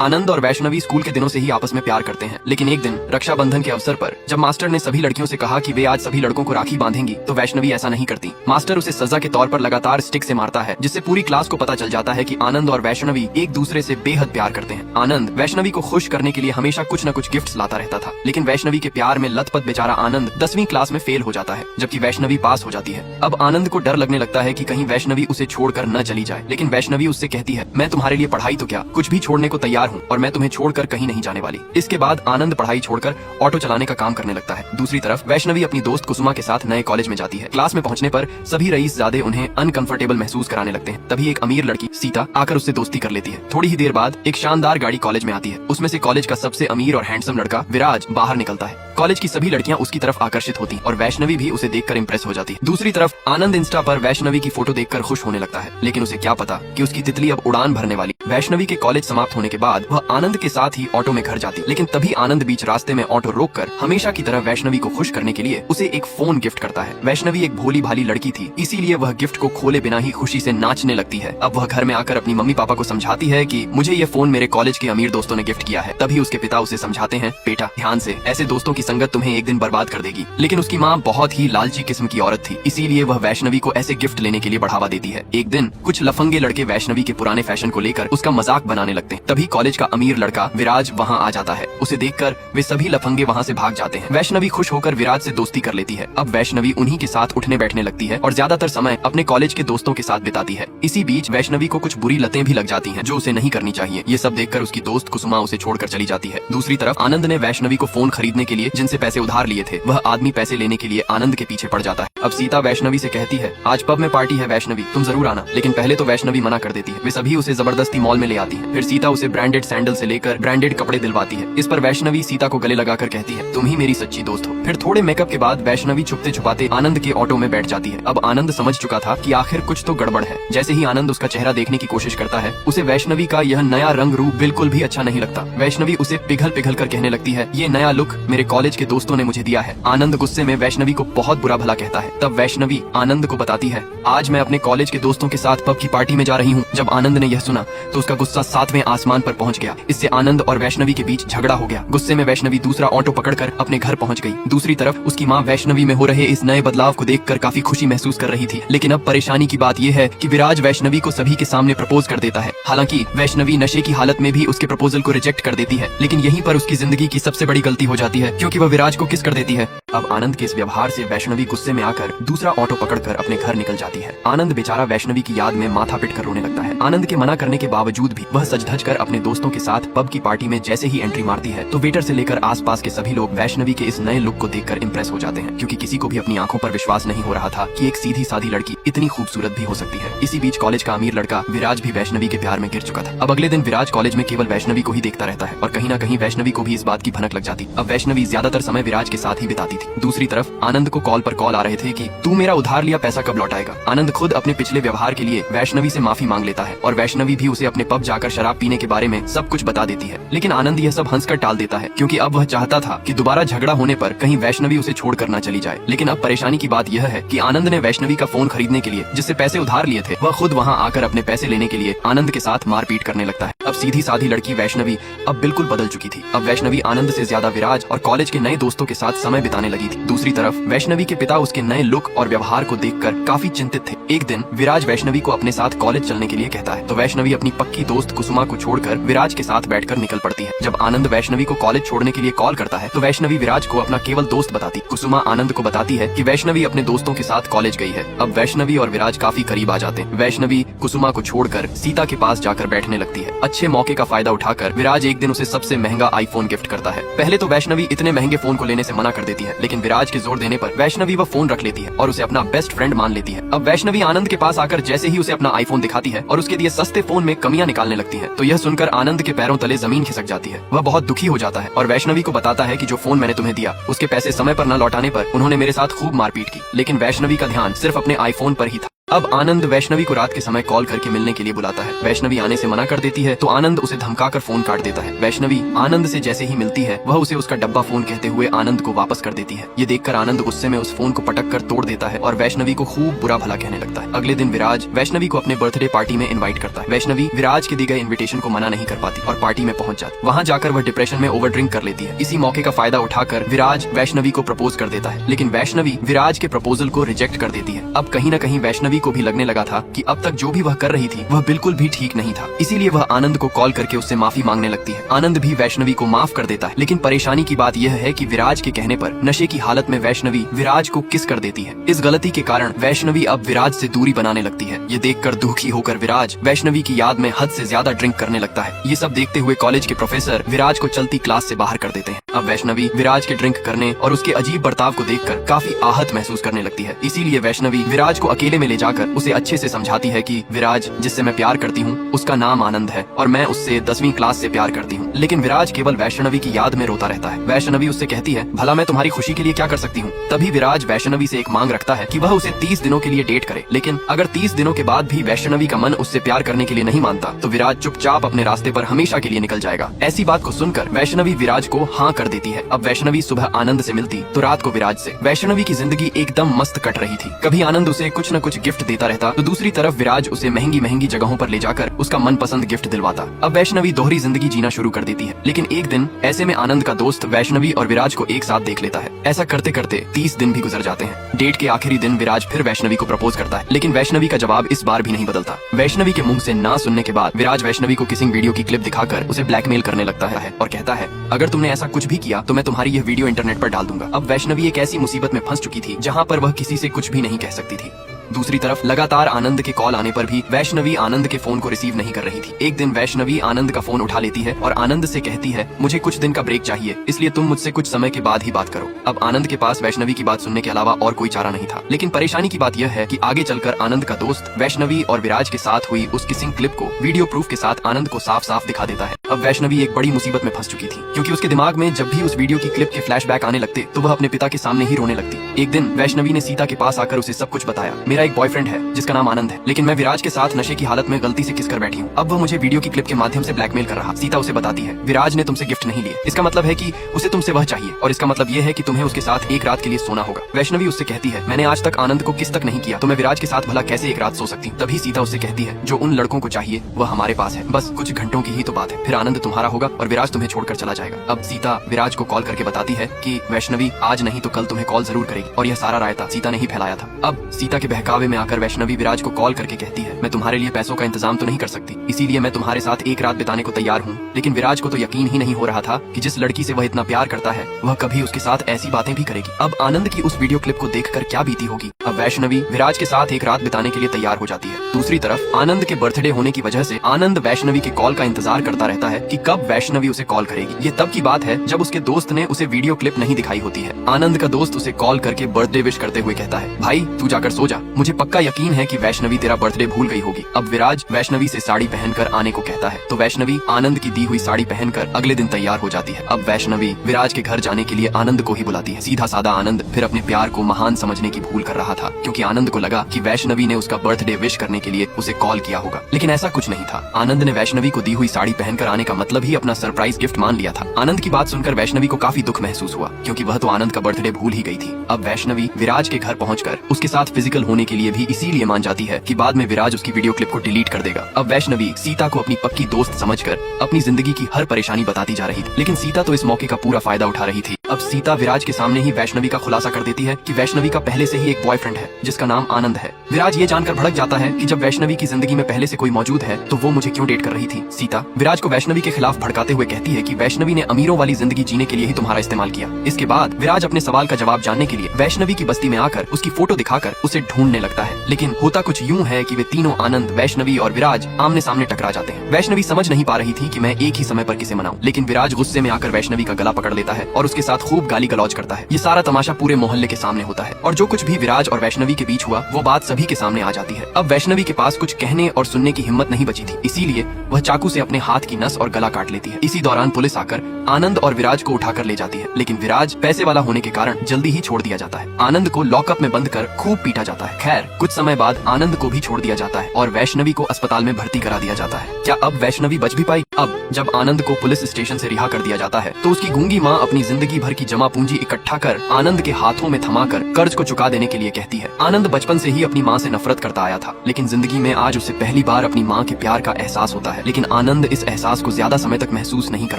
आनंद और वैष्णवी स्कूल के दिनों से ही आपस में प्यार करते हैं, लेकिन एक दिन रक्षाबंधन के अवसर पर जब मास्टर ने सभी लड़कियों से कहा कि वे आज सभी लड़कों को राखी बांधेंगी, तो वैष्णवी ऐसा नहीं करती। मास्टर उसे सजा के तौर पर लगातार स्टिक से मारता है, जिससे पूरी क्लास को पता चल जाता है कि आनंद और वैष्णवी एक दूसरे से बेहद प्यार करते हैं। आनंद वैष्णवी को खुश करने के लिए हमेशा कुछ न कुछ गिफ्ट्स लाता रहता था, लेकिन वैष्णवी के प्यार में लथपथ बेचारा आनंद 10वीं क्लास में फेल हो जाता है, जबकि वैष्णवी पास हो जाती है। अब आनंद को डर लगने लगता है कि कहीं वैष्णवी उसे छोड़कर न चली जाए, लेकिन वैष्णवी उससे कहती है, मैं तुम्हारे लिए पढ़ाई तो क्या कुछ भी छोड़ने को तैयार हूँ और मैं तुम्हें छोड़कर कहीं नहीं जाने वाली। इसके बाद आनंद पढ़ाई छोड़कर ऑटो चलाने का काम करने लगता है। दूसरी तरफ वैष्णवी अपनी दोस्त कुसुमा के साथ नए कॉलेज में जाती है। क्लास में पहुंचने पर सभी रईसजादे उन्हें अनकंफर्टेबल महसूस कराने लगते हैं। तभी एक अमीर लड़की सीता आकर उससे दोस्ती कर लेती है। थोड़ी ही देर बाद एक शानदार गाड़ी कॉलेज में आती है। उसमें से कॉलेज का सबसे अमीर और हैंडसम लड़का विराज बाहर निकलता है। कॉलेज की सभी लड़कियां उसकी तरफ आकर्षित होती और वैष्णवी भी उसे देखकर इंप्रेस हो जाती है। दूसरी तरफ आनंद इंस्टा पर वैष्णवी की फोटो देखकर खुश होने लगता है, लेकिन उसे क्या पता कि उसकी तितली अब उड़ान भरने वाली। वैष्णवी के कॉलेज समाप्त होने के बाद वह आनंद के साथ ही ऑटो में घर जाती, लेकिन तभी आनंद बीच रास्ते में ऑटो रोककर हमेशा की तरह वैष्णवी को खुश करने के लिए उसे एक फोन गिफ्ट करता है। वैष्णवी एक भोली भाली लड़की थी, इसीलिए वह गिफ्ट को खोले बिना ही खुशी से नाचने लगती है। अब वह घर में आकर अपनी मम्मी पापा को समझाती है कि मुझे ये फोन मेरे कॉलेज के अमीर दोस्तों ने गिफ्ट किया है। तभी उसके पिता उसे समझाते हैं, बेटा ध्यान से, ऐसे दोस्तों की संगत तुम्हें एक दिन बर्बाद कर देगी। लेकिन उसकी माँ बहुत ही लालची किस्म की औरत थी, इसीलिए वह वैष्णवी को ऐसे गिफ्ट लेने के लिए बढ़ावा देती है। एक दिन कुछ लफंगे लड़के वैष्णवी के पुराने फैशन को लेकर उसका मजाक बनाने लगते हैं। तभी कॉलेज का अमीर लड़का विराज वहाँ आ जाता है। उसे देखकर वे सभी लफंगे वहाँ से भाग जाते हैं। वैष्णवी खुश होकर विराज से दोस्ती कर लेती है। अब वैष्णवी उन्हीं के साथ उठने बैठने लगती है और ज्यादातर समय अपने कॉलेज के दोस्तों के साथ बिताती है। इसी बीच वैष्णवी को कुछ बुरी लतें भी लग जाती हैं, जो उसे नहीं करनी चाहिए। ये सब देखकर उसकी दोस्त कुसुमा उसे छोड़कर चली जाती है। दूसरी तरफ आनंद ने वैष्णवी को फोन खरीदने के लिए जिनसे पैसे उधार लिए थे, वह आदमी पैसे लेने के लिए आनंद के पीछे पड़ जाता है। अब सीता वैष्णवी से कहती है, आज पब में पार्टी है वैष्णवी, तुम जरूर आना। लेकिन पहले तो वैष्णवी मना कर देती है। वे सभी उसे जबरदस्ती मॉल में ले आती है। फिर सीता उसे ब्रांडेड सैंडल से लेकर ब्रांडेड कपड़े दिलवाती है। इस पर वैष्णवी सीता को गले लगाकर कहती है, तुम ही मेरी सच्ची दोस्त हो। फिर थोड़े मेकअप के बाद वैष्णवी छुपते छुपाते आनंद के ऑटो में बैठ जाती है। अब आनंद समझ चुका था कि आखिर कुछ तो गड़बड़ है। जैसे ही आनंद उसका चेहरा देखने की कोशिश करता है, उसे वैष्णवी का यह नया रंग रूप बिल्कुल भी अच्छा नहीं लगता। वैष्णवी उसे पिघल पिघल कर कहने लगती है, ये नया लुक मेरे कॉलेज के दोस्तों ने मुझे दिया है। आनंद गुस्से में वैष्णवी को बहुत बुरा भला कहता है। तब वैष्णवी आनंद को बताती है, आज मैं अपने कॉलेज के दोस्तों के साथ पब की पार्टी में जा रही हूँ। जब आनंद ने यह सुना तो उसका गुस्सा 7वें आसमान पर पहुँच गया। इससे आनंद और वैष्णवी के बीच झगड़ा हो गया। गुस्से में वैष्णवी दूसरा ऑटो पकड़कर अपने घर पहुँच गई। दूसरी तरफ उसकी माँ वैष्णवी में हो रहे इस नए बदलाव को देखकर काफी खुशी महसूस कर रही थी। लेकिन अब परेशानी की बात यह है कि विराज वैष्णवी को सभी के सामने प्रपोज कर देता है। हालांकि वैष्णवी नशे की हालत में भी उसके प्रपोजल को रिजेक्ट कर देती है, लेकिन यहीं पर उसकी जिंदगी की सबसे बड़ी गलती हो जाती है, क्योंकि वह विराज को किस कर देती है। अब आनंद के इस व्यवहार से वैष्णवी गुस्से में आकर दूसरा ऑटो पकड़कर अपने घर निकल जाती है। आनंद बेचारा वैष्णवी की याद में माथा पिट कर रोने लगता है। आनंद के मना करने के बावजूद भी वह सज धज कर अपने दोस्तों के साथ पब की पार्टी में जैसे ही एंट्री मारती है, तो वेटर से लेकर आसपास के सभी लोग वैष्णवी के इस नए लुक को देखकर इंप्रेस हो जाते हैं, क्योंकि किसी को भी अपनी आंखों पर विश्वास नहीं हो रहा था कि एक सीधी सादी लड़की इतनी खूबसूरत भी हो सकती है। इसी बीच कॉलेज का अमीर लड़का विराज भी वैष्णवी के प्यार में गिर चुका था। अब अगले दिन विराज कॉलेज में केवल वैष्णवी को ही देखता रहता है और कहीं ना कहीं वैष्णवी को भी इस बात की भनक लग जाती। अब वैष्णवी ज्यादातर समय विराज के साथ ही बिताती थी। दूसरी तरफ आनंद को कॉल पर कॉल आ रहे थे कि तू मेरा उधार लिया पैसा कब लौटाएगा। आनंद खुद अपने पिछले व्यवहार के लिए वैष्णवी से माफी मांग लेता है और वैष्णवी भी उसे अपने पब जाकर शराब पीने के बारे में सब कुछ बता देती है। लेकिन आनंद यह सब हंसकर टाल देता है, क्योंकि अब वह चाहता था कि दोबारा झगड़ा होने पर कहीं वैष्णवी उसे छोड़कर न चली जाए। लेकिन अब परेशानी की बात यह है कि आनंद ने वैष्णवी का फोन खरीदने के लिए जिससे पैसे उधार लिए थे, वह खुद वहाँ आकर अपने पैसे लेने के लिए आनंद के साथ मारपीट करने लगता है। अब सीधी साधी लड़की वैष्णवी अब बिल्कुल बदल चुकी थी। अब वैष्णवी आनंद से ज्यादा विराज और कॉलेज के नए दोस्तों के साथ समय बिताने लगी थी। दूसरी तरफ वैष्णवी के पिता उसके नए लुक और व्यवहार को देखकर काफी चिंतित थे। एक दिन विराज वैष्णवी को अपने साथ कॉलेज चलने के लिए कहता है, तो वैष्णवी अपनी पक्की दोस्त कुसुमा को छोड़कर विराज के साथ बैठकर निकल पड़ती है। जब आनंद वैष्णवी को कॉलेज छोड़ने के लिए कॉल करता है, तो वैष्णवी विराज को अपना केवल दोस्त बताती। कुसुमा आनंद को बताती है कि वैष्णवी अपने दोस्तों के साथ कॉलेज गई है। अब वैष्णवी और विराज काफी करीब आ जाते हैं। वैष्णवी कुसुमा को छोड़कर सीता के पास जाकर बैठने लगती है। अच्छे मौके का फायदा उठाकर विराज एक दिन उसे सबसे महंगा आईफोन गिफ्ट करता है। पहले तो वैष्णवी इतने महंगे फोन को लेने से मना कर देती है, लेकिन विराज के जोर देने पर वैष्णवी वह फोन रख लेती है और उसे अपना बेस्ट फ्रेंड मान लेती है। अब वैष्णवी आनंद के पास आकर जैसे ही उसे अपना आईफोन दिखाती है और उसके दिए सस्ते फोन में कमियां निकालने लगती है, तो यह सुनकर आनंद के पैरों तले जमीन खिसक जाती है। वह बहुत दुखी हो जाता है और वैष्णवी को बताता है कि जो फोन मैंने तुम्हें दिया उसके पैसे समय पर न लौटाने पर उन्होंने मेरे साथ खूब मारपीट की। लेकिन वैष्णवी का ध्यान सिर्फ अपने आईफोन पर ही था। अब आनंद वैष्णवी को रात के समय कॉल करके मिलने के लिए बुलाता है। वैष्णवी आने से मना कर देती है तो आनंद उसे धमकाकर फोन काट देता है। वैष्णवी आनंद से जैसे ही मिलती है वह उसे उसका डब्बा फोन कहते हुए आनंद को वापस कर देती है। ये देखकर आनंद गुस्से में उस फोन को पटक कर तोड़ देता है और वैष्णवी को खूब बुरा भला कहने लगता है। अगले दिन विराज वैष्णवी को अपने बर्थडे पार्टी में इन्वाइट करता है। वैष्णवी विराज के दिए गए इन्विटेशन को मना नहीं कर पाती और पार्टी में पहुंच जाती। वहाँ जाकर वह डिप्रेशन में ओवर ड्रिंक कर लेती है। इसी मौके का फायदा उठाकर विराज वैष्णवी को प्रपोज कर देता है, लेकिन वैष्णवी विराज के प्रपोजल को रिजेक्ट कर देती है। अब कहीं न कहीं वैष्णवी को भी लगने लगा था कि अब तक जो भी वह कर रही थी वह बिल्कुल भी ठीक नहीं था। इसीलिए वह आनंद को कॉल करके उससे माफी मांगने लगती है। आनंद भी वैष्णवी को माफ कर देता है, लेकिन परेशानी की बात यह है कि विराज के कहने पर नशे की हालत में वैष्णवी विराज को किस कर देती है। इस गलती के कारण वैष्णवी अब विराज से दूरी बनाने लगती है। ये देखकर दुखी होकर विराज वैष्णवी की याद में हद से ज्यादा ड्रिंक करने लगता है। ये सब देखते हुए कॉलेज के प्रोफेसर विराज को चलती क्लास से बाहर कर देते हैं। अब वैष्णवी विराज के ड्रिंक करने और उसके अजीब बर्ताव को देखकर काफी आहत महसूस करने लगती है। इसीलिए वैष्णवी विराज को अकेले में ले जाकर उसे अच्छे से समझाती है कि विराज, जिससे मैं प्यार करती हूँ उसका नाम आनंद है और मैं उससे 10वीं क्लास से प्यार करती हूँ। लेकिन विराज केवल वैष्णवी की याद में रोता रहता है। वैष्णवी उससे कहती है, भला मैं तुम्हारी खुशी के लिए क्या कर सकती हूँ। तभी विराज वैष्णवी से एक मांग रखता है कि वह उसे 30 दिनों के लिए डेट करे, लेकिन अगर 30 दिनों के बाद भी वैष्णवी का मन उससे प्यार करने के लिए नहीं मानता तो विराज चुपचाप अपने रास्ते पर हमेशा के लिए निकल जाएगा। ऐसी बात को सुनकर वैष्णवी विराज को हाँ कर देती है। अब वैष्णवी सुबह आनंद से मिलती तो रात को विराज से। वैष्णवी की जिंदगी एकदम मस्त कट रही थी। कभी आनंद उसे कुछ न कुछ गिफ्ट देता रहता तो दूसरी तरफ विराज उसे महंगी महंगी जगहों पर ले जाकर उसका मनपसंद गिफ्ट दिलवाता। अब वैष्णवी दोहरी जिंदगी जीना शुरू कर देती है। लेकिन एक दिन ऐसे में आनंद का दोस्त वैष्णवी और विराज को एक साथ देख लेता है। ऐसा करते करते 30 दिन भी गुजर जाते हैं। डेट के आखिरी दिन विराज फिर वैष्णवी को प्रपोज करता है, लेकिन वैष्णवी का जवाब इस बार भी नहीं बदलता। वैष्णवी के मुंह से ना सुनने के बाद विराज वैष्णवी को किसिंग वीडियो की क्लिप दिखाकर उसे ब्लैकमेल करने लगता है और कहता है, अगर तुमने ऐसा कुछ भी किया तो मैं तुम्हारी यह वीडियो इंटरनेट पर डाल दूंगा। अब वैष्णवी एक ऐसी मुसीबत में फंस चुकी थी जहाँ पर वह किसी से कुछ भी नहीं कह सकती थी। दूसरी तरफ लगातार आनंद के कॉल आने पर भी वैष्णवी आनंद के फोन को रिसीव नहीं कर रही थी। एक दिन वैष्णवी आनंद का फोन उठा लेती है और आनंद से कहती है, मुझे कुछ दिन का ब्रेक चाहिए, इसलिए तुम मुझसे कुछ समय के बाद ही बात करो। अब आनंद के पास वैष्णवी की बात सुनने के अलावा और कोई चारा नहीं था। लेकिन परेशानी की बात यह है कि आगे चलकर आनंद का दोस्त वैष्णवी और विराज के साथ हुई उस किसिंग क्लिप को वीडियो प्रूफ के साथ आनंद को साफ साफ दिखा देता है। अब वैष्णवी एक बड़ी मुसीबत में फंस चुकी थी, क्योंकि उसके दिमाग में जब भी उस वीडियो की क्लिप के फ्लैशबैक आने लगते तो वह अपने पिता के सामने ही रोने लगती। एक दिन वैष्णवी ने सीता के पास आकर उसे सब कुछ बताया। मेरा एक बॉयफ्रेंड है जिसका नाम आनंद है, लेकिन मैं विराज के साथ नशे की हालत में गलती से किस कर बैठी हूँ। अब वह मुझे वीडियो की क्लिप के माध्यम से ब्लैकमेल कर रहा। सीता उसे बताती है, विराज ने तुमसे गिफ्ट नहीं लिए, इसका मतलब है कि उसे तुमसे वह चाहिए और इसका मतलब ये है कि तुम्हें उसके साथ एक रात के लिए सोना होगा। वैष्णवी उससे कहती है, मैंने आज तक आनंद को किस तक नहीं किया तो मैं विराज के साथ भला कैसे एक रात सो सकती हूँ। तभी सीता उससे कहती है, जो उन लड़कों को चाहिए वह हमारे पास है, बस कुछ घंटों की ही तो बात है, फिर आनंद तुम्हारा होगा और विराज तुम्हें छोड़कर चला जाएगा। अब सीता विराज को कॉल करके बताती है कि वैष्णवी आज नहीं तो कल तुम्हें कॉल जरूर करेगी और यह सारा रायता सीता ने ही फैलाया था। अब सीता के बहकावे में आकर वैष्णवी विराज को कॉल करके कहती है, मैं तुम्हारे लिए पैसों का इंतजाम तो नहीं कर सकती, इसीलिए मैं तुम्हारे साथ एक रात बिताने को तैयार हूँ। लेकिन विराज को तो यकीन ही नहीं हो रहा था कि जिस लड़की से वह इतना प्यार करता है वह कभी उसके साथ ऐसी बातें भी करेगी। अब आनंद की उस वीडियो क्लिप को देखकर क्या बीती होगी। अब वैष्णवी विराज के साथ एक रात बिताने के लिए तैयार हो जाती है। दूसरी तरफ आनंद के बर्थडे होने की वजह से आनंद वैष्णवी के कॉल का इंतजार करता रहता है कि कब वैष्णवी उसे कॉल करेगी। ये तब की बात है जब उसके दोस्त ने उसे वीडियो क्लिप नहीं दिखाई होती है। आनंद का दोस्त उसे कॉल करके बर्थडे विश करते हुए कहता है, भाई तू जाकर सो जा, मुझे पक्का यकीन है कि वैष्णवी तेरा बर्थडे भूल गई होगी। अब विराज वैष्णवी से साड़ी पहनकर आने को कहता है तो वैष्णवी आनंद की दी हुई साड़ी पहनकर अगले दिन तैयार हो जाती है। अब वैष्णवी विराज के घर जाने के लिए आनंद को ही बुलाती है। सीधा साधा आनंद फिर अपने प्यार को महान समझने की भूल कर रहा था, क्योंकि आनंद को लगा कि वैष्णवी ने उसका बर्थडे विश करने के लिए उसे कॉल किया होगा, लेकिन ऐसा कुछ नहीं था। आनंद ने वैष्णवी को दी हुई साड़ी पहनकर आने का मतलब ही अपना सरप्राइज गिफ्ट मान लिया था। आनंद की बात सुनकर वैष्णवी को काफी दुख महसूस हुआ, क्योंकि वह तो आनंद का बर्थडे भूल ही गई थी। अब वैष्णवी विराज के घर पहुंचकर उसके साथ फिजिकल होने के लिए भी इसीलिए मान जाती है कि बाद में विराज उसकी वीडियो क्लिप को डिलीट कर देगा। अब वैष्णवी सीता को अपनी पक्की दोस्त समझकर अपनी जिंदगी की हर परेशानी बताती जा रही थी, लेकिन सीता तो इस मौके का पूरा फायदा उठा रही थी। अब सीता विराज के सामने ही वैष्णवी का खुलासा कर देती है कि वैष्णवी का पहले से ही एक बॉयफ्रेंड है जिसका नाम आनंद है। विराज ये जानकर भड़क जाता है कि जब वैष्णवी की जिंदगी में पहले से कोई मौजूद है तो वो मुझे क्यों डेट कर रही थी। सीता विराज को वैष्णवी के खिलाफ भड़काते हुए कहती है कि वैष्णवी ने अमीरों वाली जिंदगी जीने के लिए ही तुम्हारा इस्तेमाल किया। इसके बाद विराज अपने सवाल का जवाब जानने के लिए वैष्णवी की बस्ती में आकर उसकी फोटो दिखाकर उसे ढूंढने लगता है, लेकिन होता कुछ यूं है कि वे तीनों आनंद, वैष्णवी और विराज आमने सामने टकरा जाते हैं। वैष्णवी समझ नहीं पा रही थी कि मैं एक ही समय पर किसे मनाऊं, लेकिन विराज गुस्से में आकर वैष्णवी का गला पकड़ लेता है और उसके साथ साथ खूब गाली गलौज करता है। ये सारा तमाशा पूरे मोहल्ले के सामने होता है और जो कुछ भी विराज और वैष्णवी के बीच हुआ वो बात सभी के सामने आ जाती है। अब वैष्णवी के पास कुछ कहने और सुनने की हिम्मत नहीं बची थी, इसीलिए वह चाकू से अपने हाथ की नस और गला काट लेती है। इसी दौरान पुलिस आकर आनंद और विराज को उठाकर ले जाती है, लेकिन विराज पैसे वाला होने के कारण जल्दी ही छोड़ दिया जाता है। आनंद को लॉकअप में बंद कर खूब पीटा जाता है। खैर कुछ समय बाद आनंद को भी छोड़ दिया जाता है और वैष्णवी को अस्पताल में भर्ती करा दिया जाता है। क्या अब वैष्णवी बच भी पाई? अब जब आनंद को पुलिस स्टेशन से रिहा कर दिया जाता है तो उसकी गूंगी माँ अपनी जिंदगी भर की जमा पूंजी इकट्ठा कर आनंद के हाथों में थमाकर कर्ज को चुका देने के लिए कहती है। आनंद बचपन से ही अपनी माँ से नफरत करता आया था, लेकिन जिंदगी में आज उसे पहली बार अपनी माँ के प्यार का एहसास होता है। लेकिन आनंद इस एहसास को ज्यादा समय तक महसूस नहीं कर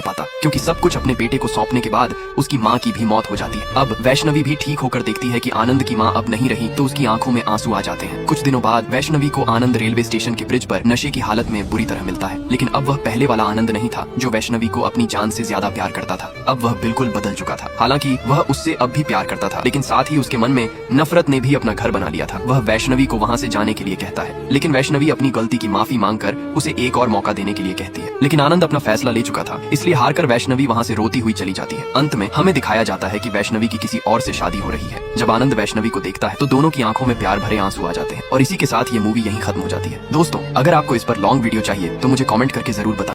पाता, क्योंकि सब कुछ अपने बेटे को सौंपने के बाद उसकी माँ की भी मौत हो जाती है। अब वैष्णवी भी ठीक होकर देखती है कि आनंद की माँ अब नहीं रही तो उसकी आंखों में आंसू आ जाते हैं। कुछ दिनों बाद वैष्णवी को आनंद रेलवे स्टेशन के ब्रिज पर नशे की हालत में बुरी तरह मिलता है, लेकिन अब वह पहले वाला आनंद नहीं था जो वैष्णवी को अपनी जान से ज्यादा प्यार करता था। अब वह बिल्कुल बदल चुका था। हालांकि वह उससे अब भी प्यार करता था, लेकिन साथ ही उसके मन में नफरत ने भी अपना घर बना लिया था। वह वैष्णवी को वहाँ से जाने के लिए कहता है, लेकिन वैष्णवी अपनी गलती की माफी मांगकर उसे एक और मौका देने के लिए कहती है। लेकिन आनंद अपना फैसला ले चुका था, इसलिए हारकर वैष्णवी वहाँ से रोती हुई चली जाती है। अंत में हमें दिखाया जाता है कि वैष्णवी की किसी और से शादी हो रही है। जब आनंद वैष्णवी को देखता है तो दोनों की आंखों में प्यार भरे आंसू आ जाते हैं और इसी के साथ ये मूवी यहीं खत्म हो जाती है। दोस्तों, अगर आपको इस पर लॉन्ग वीडियो चाहिए तो मुझे कमेंट करके जरूर बताएं।